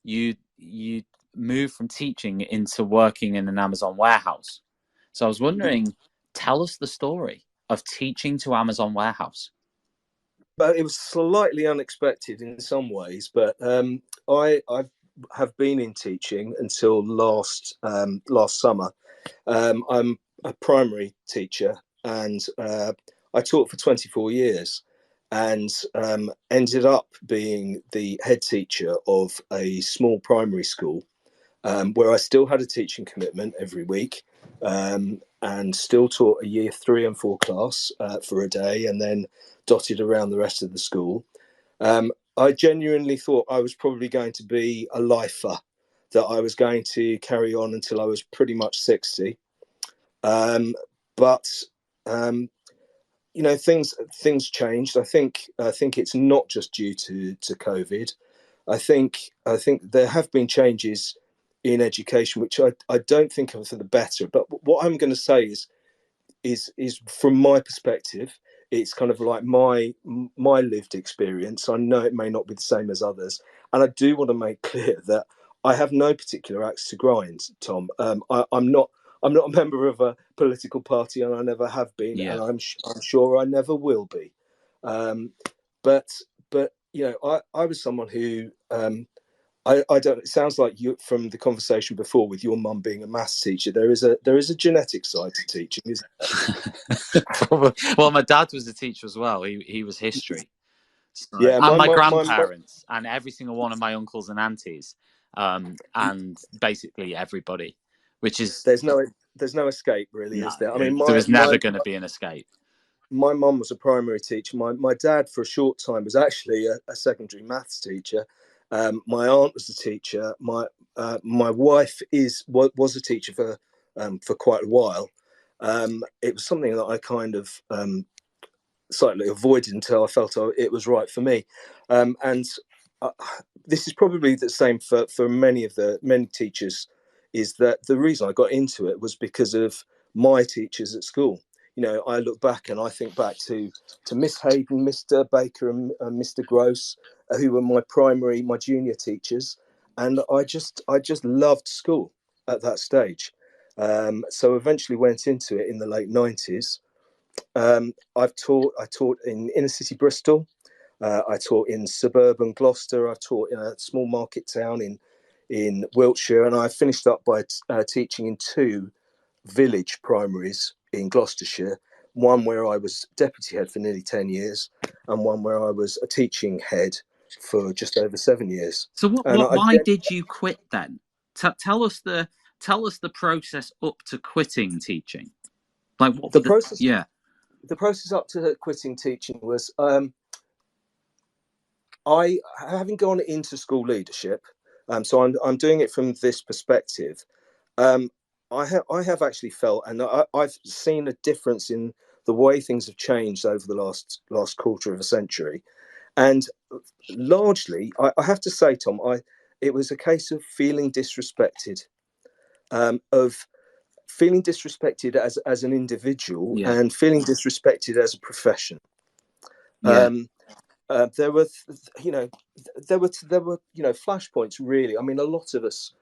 you moved from teaching into working in an Amazon warehouse. So I was wondering, tell us the story of teaching to Amazon warehouse. But it was slightly unexpected in some ways. But I have been in teaching until last summer. I'm a primary teacher, and I taught for 24 years, and ended up being the head teacher of a small primary school, where I still had a teaching commitment every week, and still taught a year 3 and 4 class for a day, and then dotted around the rest of the school. I genuinely thought I was probably going to be a lifer, that I was going to carry on until I was pretty much 60. But things changed. I think it's not just due to COVID. I think there have been changes in education, which I don't think are for the better. But what I'm going to say is from my perspective, it's kind of like my lived experience. I know it may not be the same as others, and I do want to make clear that I have no particular axe to grind, Tom. I'm not a member of a political party, and I never have been, Yeah. and I'm sure I never will be. Um, but I was someone who I don't. It sounds like you, from the conversation before with your mum being a maths teacher, there is a genetic side to teaching, isn't Well, my dad was a teacher as well. He was history. So, there? Yeah, and my my grandparents and every single one of my uncles and aunties, and basically everybody, which is there's no escape really, no, is there? I mean, there my was my never going to be an escape. my mum was a primary teacher. My dad, for a short time, was actually a secondary maths teacher. My aunt was a teacher. My wife was a teacher for quite a while. It was something that I kind of slightly avoided until I felt it was right for me. And uh, this is probably the same for many teachers. Is that the reason I got into it was because of my teachers at school. I look back and I think back to Miss Hayden, Mr. Baker, and Mr. Gross, who were my junior teachers, and I just loved school at that stage. So eventually went into it in the late 90s. I taught in inner city Bristol. I taught in suburban Gloucester. I taught in a small market town in Wiltshire, and I finished up by teaching in two village primaries in Gloucestershire. One where I was deputy head for nearly 10 years, and one where I was a teaching head for just over 7 years. So And why did you quit then? Tell us the process up to quitting teaching. Like what the were the process yeah. the process up to quitting teaching was I having gone into school leadership. So I'm doing it from this perspective. Um, I have actually felt, and I've seen a difference in the way things have changed over the last quarter of a century, and largely, I have to say, Tom, it was a case of feeling disrespected, of feeling disrespected as an individual, Yeah. and feeling disrespected as a profession. Yeah. Um, there were, flashpoints. Really, I mean, a lot of us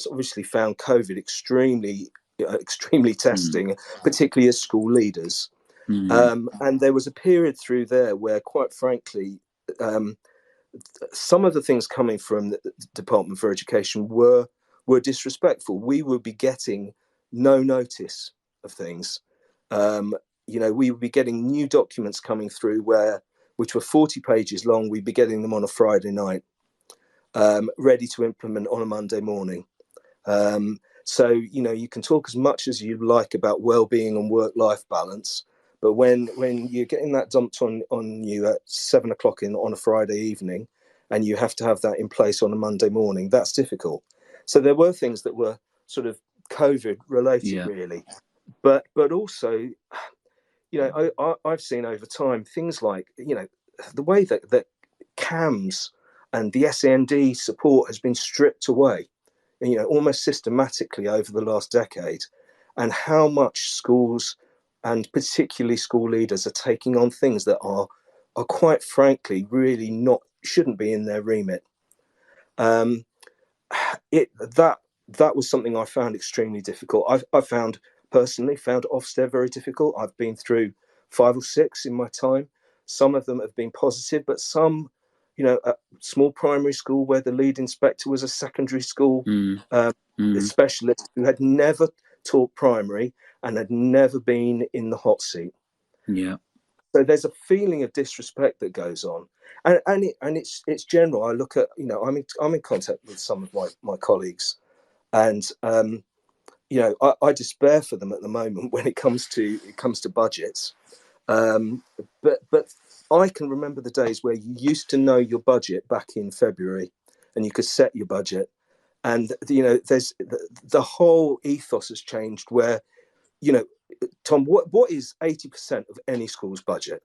obviously found COVID extremely Mm. testing, particularly as school leaders. Mm. And there was a period through there where, quite frankly, um, some of the things coming from the Department for Education were disrespectful. We would be getting no notice of things. Um, we would be getting new documents coming through which were 40 pages long. We'd be getting them on a Friday night, ready to implement on a Monday morning. So you can talk as much as you like about well-being and work-life balance, but when you're getting that dumped on you at 7 o'clock on a Friday evening, and you have to have that in place on a Monday morning, that's difficult. So there were things that were sort of COVID related, Yeah. really, but also, I've seen over time things like the way that CAMS and the SEND support has been stripped away, almost systematically over the last decade, and how much schools and particularly school leaders are taking on things that are quite frankly really not shouldn't be in their remit. it that was something I found extremely difficult. I found personally found Ofsted very difficult. I've been through 5 or 6 in my time. Some of them have been positive, but some, a small primary school where the lead inspector was a secondary school a specialist who had never taught primary and had never been in the hot seat. Yeah. So there's a feeling of disrespect that goes on, and it's general. I look at, I'm in contact with some of my colleagues, and I despair for them at the moment when it comes to budgets. But I can remember the days where you used to know your budget back in February, and you could set your budget, and there's the whole ethos has changed. Where, Tom, what is 80% of any school's budget?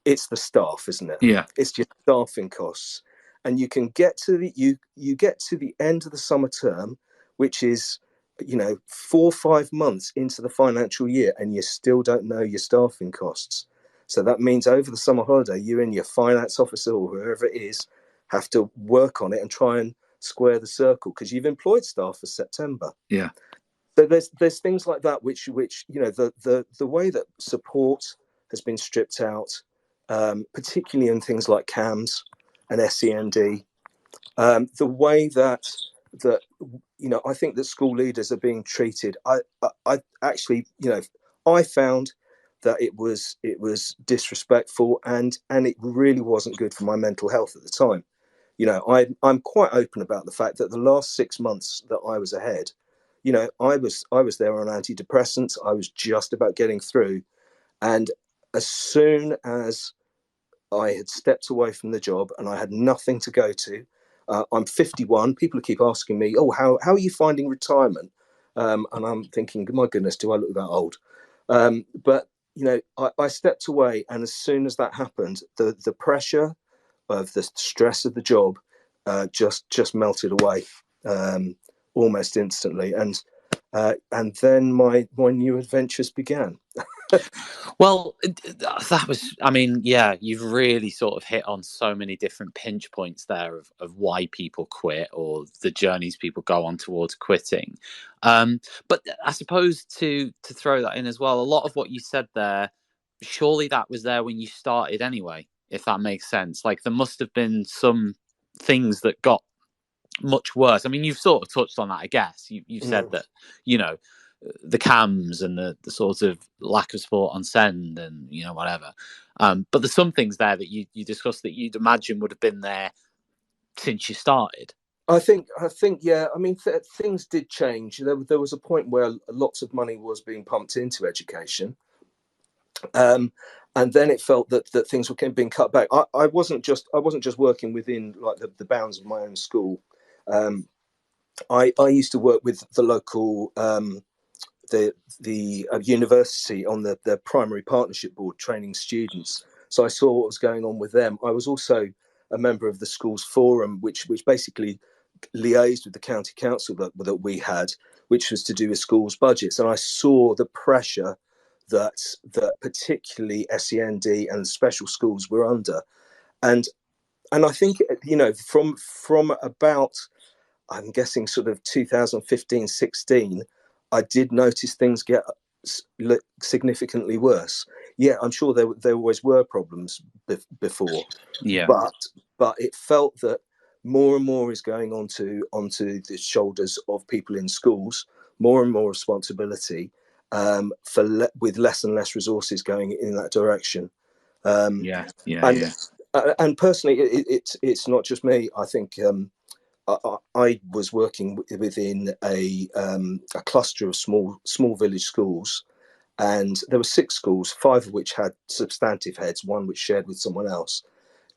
It's the staff, isn't it? Yeah. It's your staffing costs, and you can get to you get to the end of the summer term, which is 4 or 5 months into the financial year, and you still don't know your staffing costs. So that means over the summer holiday, you and your finance officer or whoever it is have to work on it and try and square the circle because you've employed staff for September. Yeah. So there's things like that which the way that support has been stripped out, particularly in things like CAMS and SEND, the way that I think that school leaders are being treated. I actually, I found that it was disrespectful, and it really wasn't good for my mental health at the time. I'm quite open about the fact that the last 6 months that I was ahead, I was there on antidepressants. I was just about getting through, and as soon as I had stepped away from the job and I had nothing to go to. I'm 51. People keep asking me, "Oh, how are you finding retirement?" And I'm thinking, "My goodness, do I look that old?" But I stepped away, and as soon as that happened, the pressure of the stress of the job just melted away almost instantly, and then my new adventures began. Well, that was, I mean, yeah, you've really sort of hit on so many different pinch points there of why people quit or the journeys people go on towards quitting. But I suppose to throw that in as well, a lot of what you said there, surely that was there when you started anyway, if that makes sense. Like there must have been some things that got much worse. I mean, you've sort of touched on that, I guess. You've said that, the cams and the sort of lack of support on send and whatever, but there's some things there that you discussed that you'd imagine would have been there since you started. I think, yeah. I mean, things did change. There was a point where lots of money was being pumped into education, and then it felt that things were being cut back. I wasn't just working within like the bounds of my own school. I used to work with the local the university on the primary partnership board, training students. So I saw what was going on with them. I was also a member of the schools forum, which basically liaised with the county council that we had, which was to do with schools budgets. And I saw the pressure that particularly SEND and special schools were under. And I think, from about, I'm guessing sort of 2015, 16, I did notice things get significantly worse. Yeah, I'm sure there always were problems before, Yeah. but it felt that more and more is going onto the shoulders of people in schools, more and more responsibility, with less and less resources going in that direction. And personally, it's not just me. I think I was working within a cluster of small village schools, and there were 6 schools, 5 of which had substantive heads, one which shared with someone else.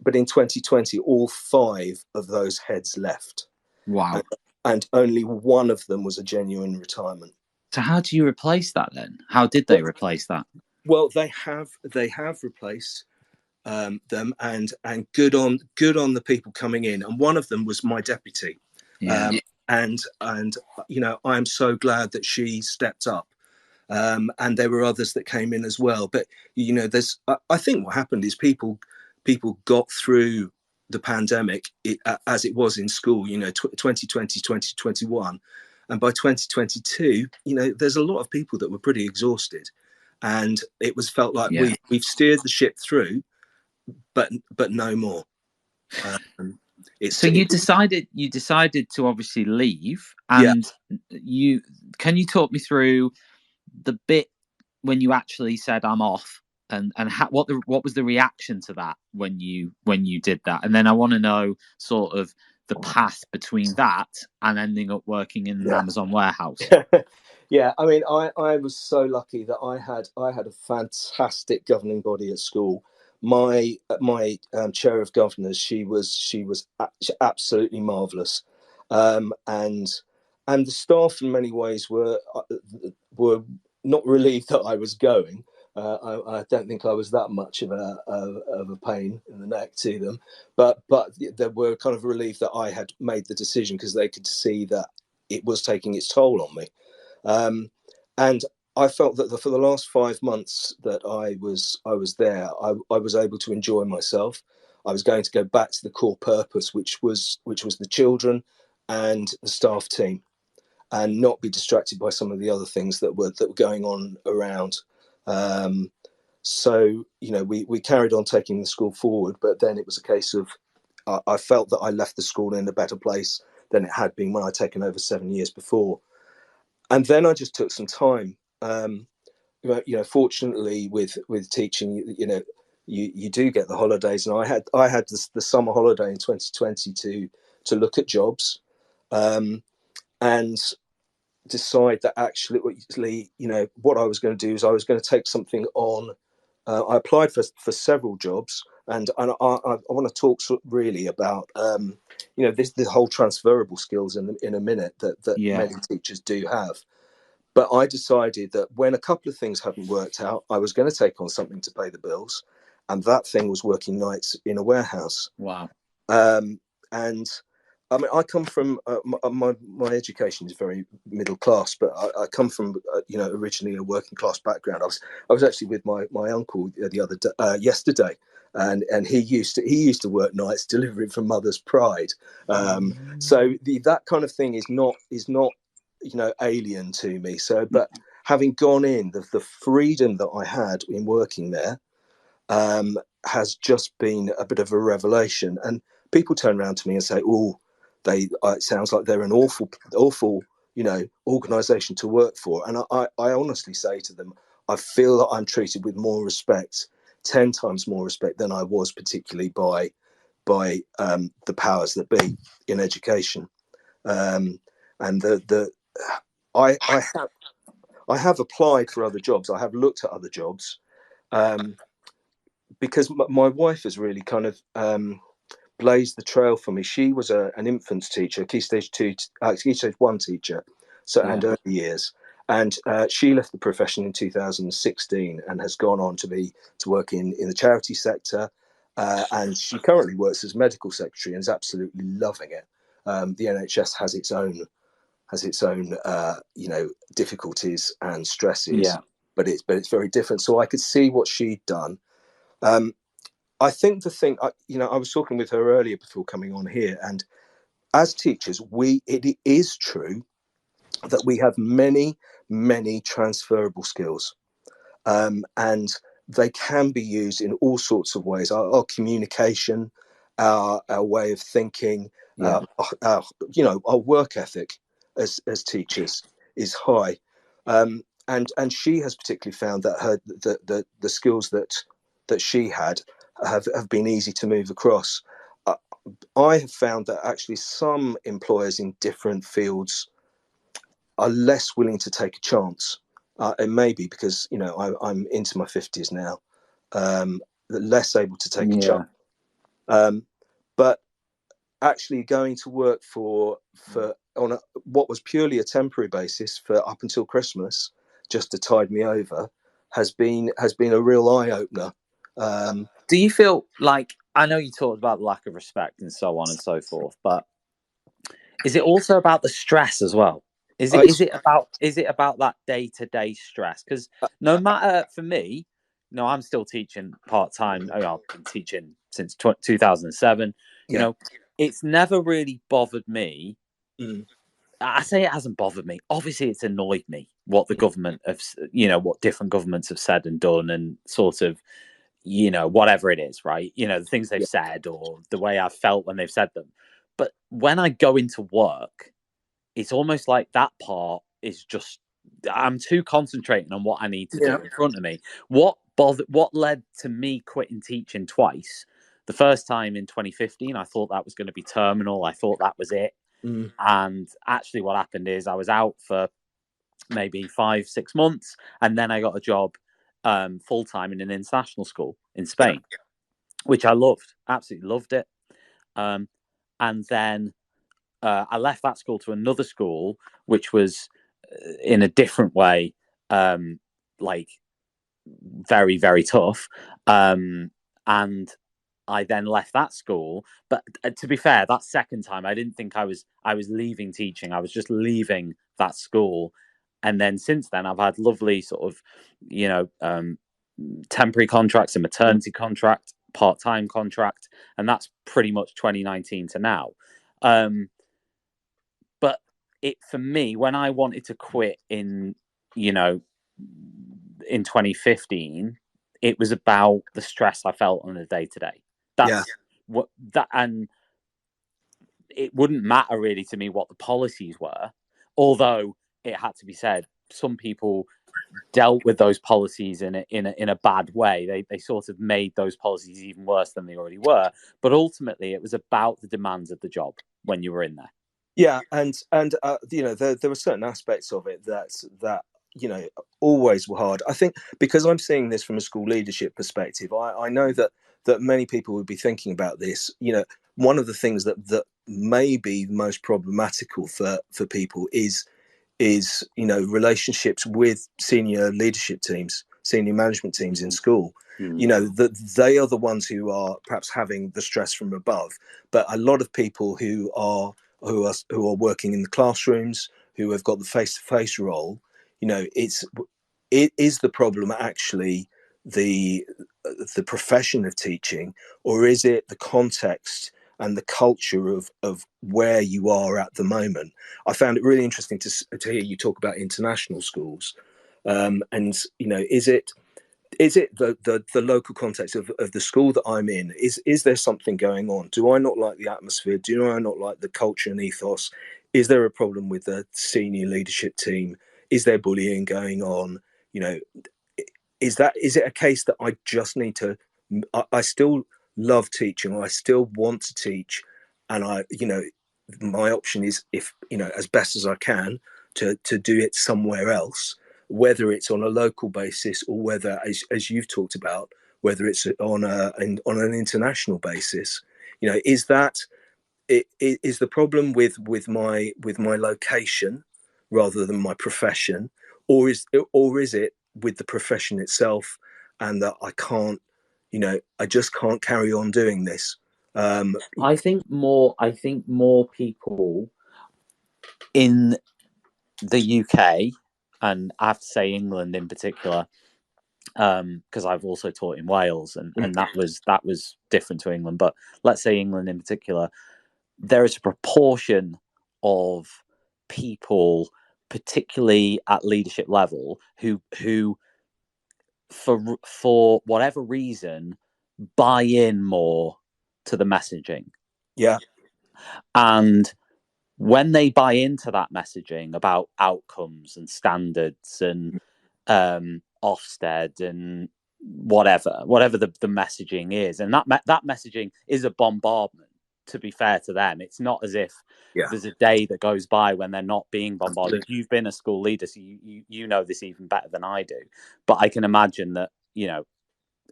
But in 2020, all 5 of those heads left. Wow. And only one of them was a genuine retirement. So how do you replace that then? How did they replace that? Well, they have replaced them, and good on the people coming in. And one of them was my deputy. Yeah. And I'm so glad that she stepped up. And there were others that came in as well. But I think what happened is people got through the pandemic as it was in school, 2020, 2021. And by 2022, there's a lot of people that were pretty exhausted. And it was felt like we've steered the ship through, but no more. So you decided to obviously leave, and can you talk me through the bit when you actually said I'm off, and what was the reaction to that when you did that? And then I want to know sort of the path between that and ending up working in an Amazon warehouse. Yeah, I mean, I was so lucky that I had a fantastic governing body at school. My chair of governors, she was absolutely marvelous, and the staff in many ways were not relieved that I was going. I don't think I was that much of a pain in the neck to them, but they were kind of relieved that I had made the decision, because they could see that it was taking its toll on me. And I felt that for the last 5 months that I was there, I was able to enjoy myself. I was going to go back to the core purpose, which was the children and the staff team, and not be distracted by some of the other things that were going on around. So we carried on taking the school forward, but then it was a case of I felt that I left the school in a better place than it had been when I'd taken over 7 years before. And then I just took some time. Fortunately, with teaching, you do get the holidays, and I had the summer holiday in 2020 to look at jobs, and decide that actually, what I was going to do is I was going to take something on. I applied for several jobs, and I want to talk really about the whole transferable skills in a minute that many teachers do have. But I decided that when a couple of things hadn't worked out, I was going to take on something to pay the bills, and that thing was working nights in a warehouse. Wow. And I mean, I come from my education is very middle class, but I come from originally a working class background. I was actually with my uncle the other day, yesterday, and he used to work nights delivering from Mother's Pride. So that kind of thing is not alien to me. So, but having gone in, the freedom that I had in working there has just been a bit of a revelation. And people turn around to me and say, "Oh, it sounds like they're an awful organisation to work for." And I honestly say to them, I feel that I'm treated with more respect, 10 times more respect than I was, particularly by the powers that be in education. And I have applied for other jobs. I have looked at other jobs, because my wife has really kind of blazed the trail for me. She was an infants teacher, key stage 1 teacher, and early years, and she left the profession in 2016 and has gone on to work in the charity sector, and she currently works as medical secretary and is absolutely loving it. The NHS has its own difficulties and stresses, but it's very different. So I could see what she'd done. I think the thing, I was talking with her earlier before coming on here, and as teachers, it is true that we have many, many transferable skills, and they can be used in all sorts of ways. Our communication, our way of thinking, our work ethic as teachers is high, and she has particularly found that the skills that she had have been easy to move across. I have found that actually some employers in different fields are less willing to take a chance. It may be because I'm into my 50s now, less able to take a chance. But actually going to work on what was purely a temporary basis for up until Christmas, just to tide me over, has been a real eye opener. Do you feel like, I know you talked about the lack of respect and so on and so forth, but is it also about the stress as well? Is it about that day-to-day stress? Because no matter, for me, I'm still teaching part-time. I've been teaching since 2007. You Yeah. know, it's never really bothered me. Mm. I say it hasn't bothered me. Obviously, it's annoyed me what the government have, what different governments have said and done, and sort of, whatever it is, right? The things they've Yeah. said or the way I've felt when they've said them. But when I go into work, it's almost like that part is just, I'm too concentrating on what I need to do in front of me. What led to me quitting teaching twice? The first time in 2015, I thought that was going to be terminal. I thought that was it. Mm. And actually, what happened is I was out for maybe 5-6 months, and then I got a job full time in an international school in Spain, which I loved, absolutely loved it. And then I left that school to another school, which was in a different way, like very, very tough. And I then left that school. But to be fair, that second time, I didn't think I was leaving teaching. I was just leaving that school. And then since then, I've had lovely sort of, temporary contracts, a maternity contract, part-time contract, and that's pretty much 2019 to now. But for me, when I wanted to quit in 2015, it was about the stress I felt on a day to day. That's what that, and it wouldn't matter really to me what the policies were, although it had to be said, some people dealt with those policies in a bad way. They sort of made those policies even worse than they already were. But ultimately, it was about the demands of the job when you were in there. Yeah, and there were certain aspects of it that always were hard. I think because I'm seeing this from a school leadership perspective, I know that many people would be thinking about this. One of the things that may be most problematical for people is relationships with senior leadership teams, senior management teams in school. That they are the ones who are perhaps having the stress from above, but a lot of people who are working in the classrooms, who have got the face-to-face role, it is the problem actually the profession of teaching, or is it the context and the culture of where you are at the moment? I found it really interesting to hear you talk about international schools, and is it the local context of the school that I'm in? Is there something going on? Do I not like the atmosphere? Do I not like the culture and ethos? Is there a problem with the senior leadership team? Is there bullying going on? Is it a case that I just need to? I still love teaching. I still want to teach, and my option is, if as best as I can, to do it somewhere else, whether it's on a local basis or whether, as you've talked about, whether it's on an international basis. Is that is the problem with my location rather than my profession, or is it with the profession itself, and that I just can't carry on doing this? I think more people in the UK, and I have to say England in particular, because I've also taught in Wales, and that was different to England. But let's say England in particular, there is a proportion of people, particularly at leadership level, who for whatever reason buy in more to the messaging. Yeah. And when they buy into that messaging about outcomes and standards and Ofsted and whatever the messaging is, and that messaging is a bombardment. To be fair to them, it's not as if there's a day that goes by when they're not being bombarded. You've been a school leader, so you know this even better than I do. But I can imagine that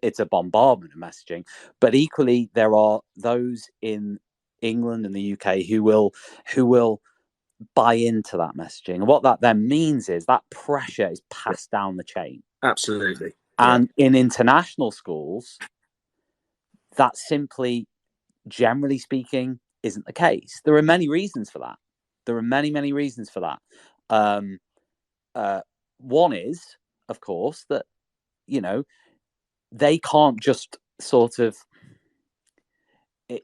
it's a bombardment of messaging. But equally, there are those in England and the UK who will buy into that messaging. And what that then means is that pressure is passed down the chain. Absolutely. And in international schools, that simply, generally speaking, isn't the case. There are many reasons for that. There are many, many reasons for that. One is, of course, that, they can't just sort of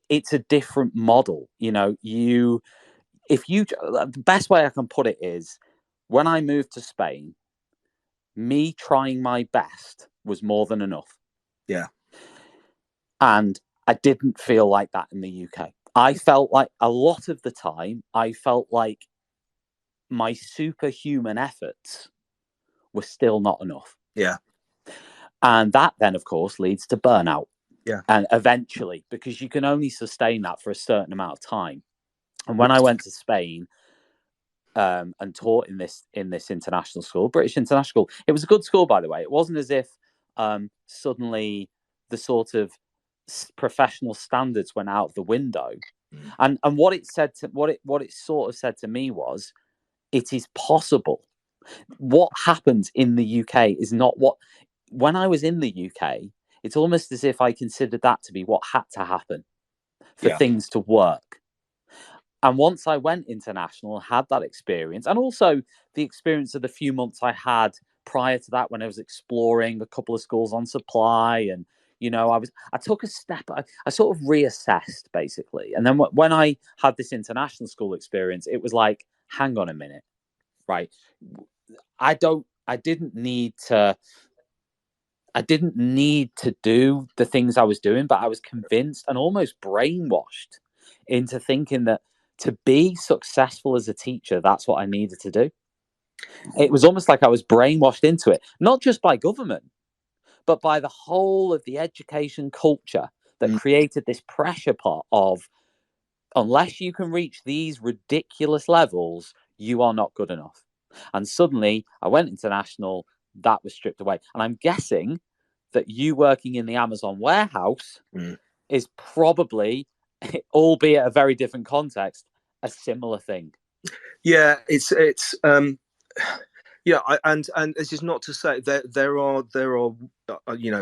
it's a different model. You know, the best way I can put it is, when I moved to Spain, me trying my best was more than enough. Yeah. And I didn't feel like that in the UK. I felt like a lot of the time, I felt like my superhuman efforts were still not enough. Yeah. And that then, of course, leads to burnout. Yeah. And eventually, because you can only sustain that for a certain amount of time. And when I went to Spain, and taught in this international school, British international school, it was a good school, by the way. It wasn't as if suddenly the sort of professional standards went out of the window. And what it said to what it sort of said to me was, it is possible. What happens in the UK is not what, when I was in the UK, it's almost as if I considered that to be what had to happen for things to work. And once I went international, had that experience, and also the experience of the few months I had prior to that, when I was exploring a couple of schools on supply, and I took a step. I sort of reassessed, basically, and then when I had this international school experience, it was like, hang on a minute, right? I didn't need to do the things I was doing, but I was convinced and almost brainwashed into thinking that to be successful as a teacher, that's what I needed to do. It was almost like I was brainwashed into it, not just by government, but by the whole of the education culture that created this pressure pot of, unless you can reach these ridiculous levels, you are not good enough. And suddenly I went international, that was stripped away. And I'm guessing that you working in the Amazon warehouse is probably, albeit a very different context, a similar thing. Yeah, it's yeah, and this is not to say that there are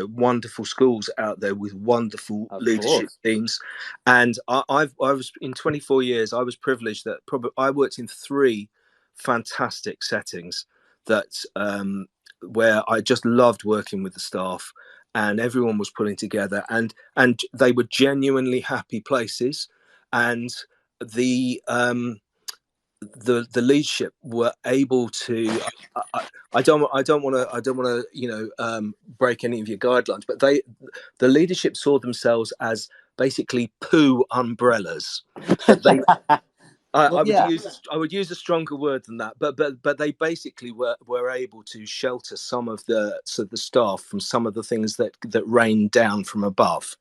wonderful schools out there with wonderful leadership teams, and I was in 24 years. I was privileged that I worked in 3 fantastic settings that where I just loved working with the staff, and everyone was pulling together, and they were genuinely happy places, and the leadership were able to. I don't want to break any of your guidelines, but the leadership saw themselves as basically poo umbrellas. They, I would use a stronger word than that, but they basically were able to shelter some of the staff from some of the things that rained down from above.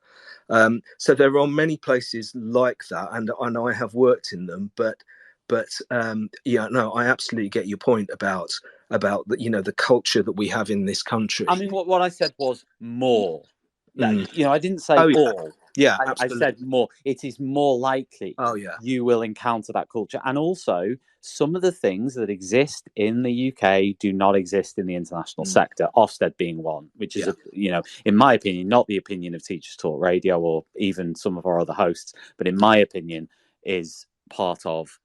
So there are many places like that, and I have worked in them, but I absolutely get your point about the culture that we have in this country. I mean, what I said was more. I didn't say all. Yeah, I said more. It is more likely you will encounter that culture. And also, some of the things that exist in the UK do not exist in the international sector, Ofsted being one, which is, in my opinion, not the opinion of Teachers Talk Radio or even some of our other hosts, but in my opinion, is part of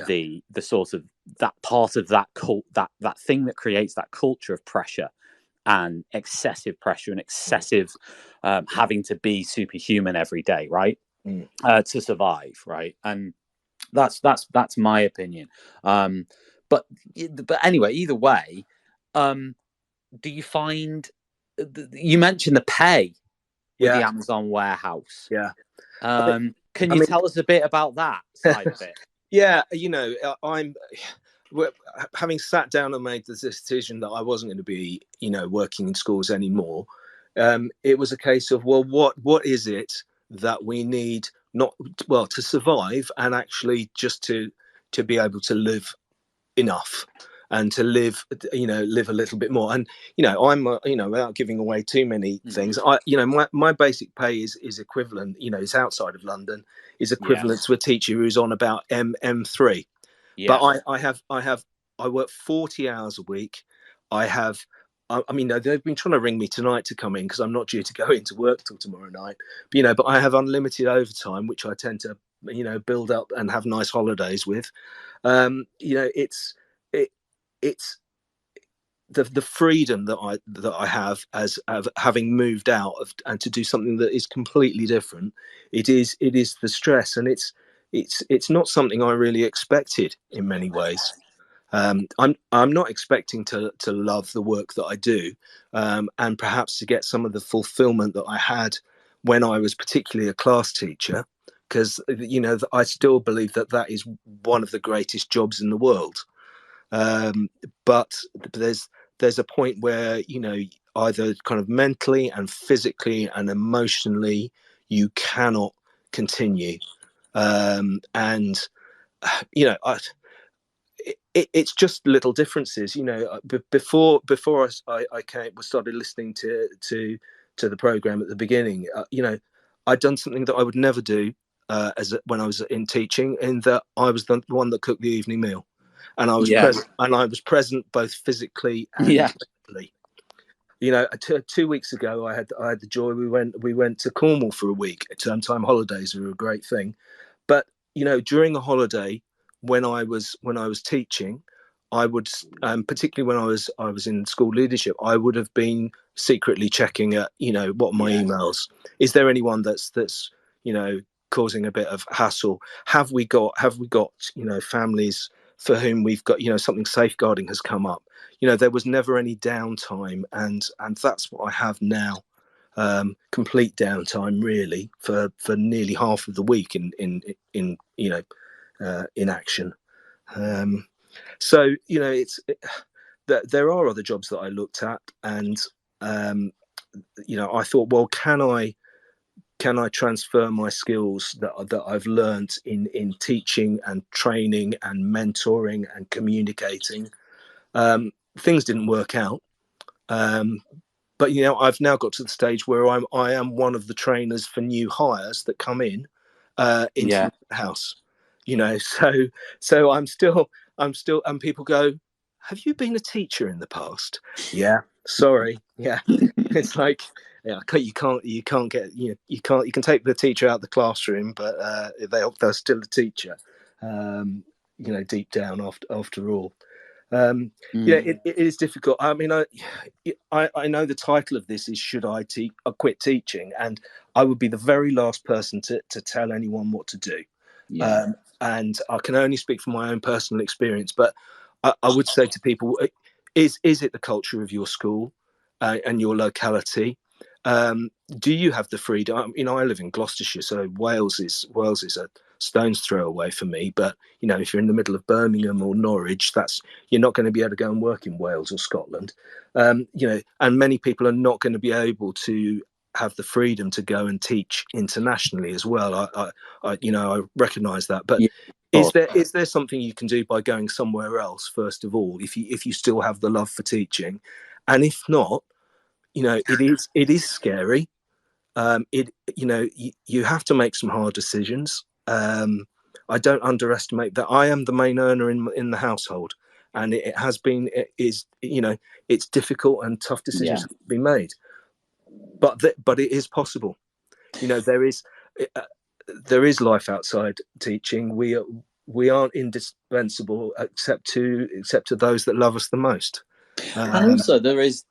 the sort of that part of that that thing that creates that culture of pressure and excessive pressure and excessive having to be superhuman every day, right? To survive, right? And that's my opinion. But anyway, either way, do you find, you mentioned the pay with the Amazon warehouse? Can you tell us a bit about that side of it? Yeah, I'm having sat down and made the decision that I wasn't going to be, working in schools anymore. It was a case of, well, what is it that we need, to survive, and actually just to be able to live enough, and to live a little bit more. And I'm without giving away too many things, my basic pay is equivalent, is outside of London, is equivalent to a teacher who's on about M3. But I work 40 hours a week. They've been trying to ring me tonight to come in because I'm not due to go into work till tomorrow night. But I have unlimited overtime, which I tend to build up and have nice holidays with. It's the freedom that I have as of having moved out of, and to do something that is completely different. It is the stress, and it's not something I really expected in many ways. I'm not expecting to love the work that I do, and perhaps to get some of the fulfillment that I had when I was particularly a class teacher, because I still believe that that is one of the greatest jobs in the world. But there's a point where either kind of mentally and physically and emotionally you cannot continue, and I, it's just little differences. Before I started listening to the program at the beginning. I'd done something that I would never do when I was in teaching, in that I was the one that cooked the evening meal, and I was present, and I was present both physically and mentally. 2 weeks ago, I had the joy. We went to Cornwall for a week. Term time holidays are a great thing, but during a holiday, when I was teaching, I would, particularly when I was in school leadership, I would have been secretly checking at what my emails. Is there anyone that's causing a bit of hassle? Have we got families for whom we've got something safeguarding has come up? There was never any downtime, and that's what I have now. Complete downtime, really, for nearly half of the week in action. So there are other jobs that I looked at, and I thought, well, can I transfer my skills that I've learned in teaching and training and mentoring and communicating? Things didn't work out, but I've now got to the stage where I am one of the trainers for new hires that come into the house. So I'm still, and people go, have you been a teacher in the past? Yeah, sorry. Yeah. It's like, you can't get, you can take the teacher out of the classroom, but they're still a teacher, deep down after all. It is difficult. I mean, I know the title of this is "Should I Quit Teaching?" and I would be the very last person to tell anyone what to do. And I can only speak from my own personal experience, but I would say to people, is it the culture of your school and your locality? Do you have the freedom? I live in Gloucestershire, so Wales is a stone's throw away for me. But if you're in the middle of Birmingham or Norwich, you're not going to be able to go and work in Wales or Scotland. And many people are not going to be able to have the freedom to go and teach internationally as well. I recognise that, but is there something you can do by going somewhere else first of all, if you still have the love for teaching? And if not, it is scary. You have to make some hard decisions. I don't underestimate that. I am the main earner in the household, and it has been, it's difficult and tough decisions have to be made. But it is possible. There is life outside teaching. We aren't indispensable except to those that love us the most. And also there is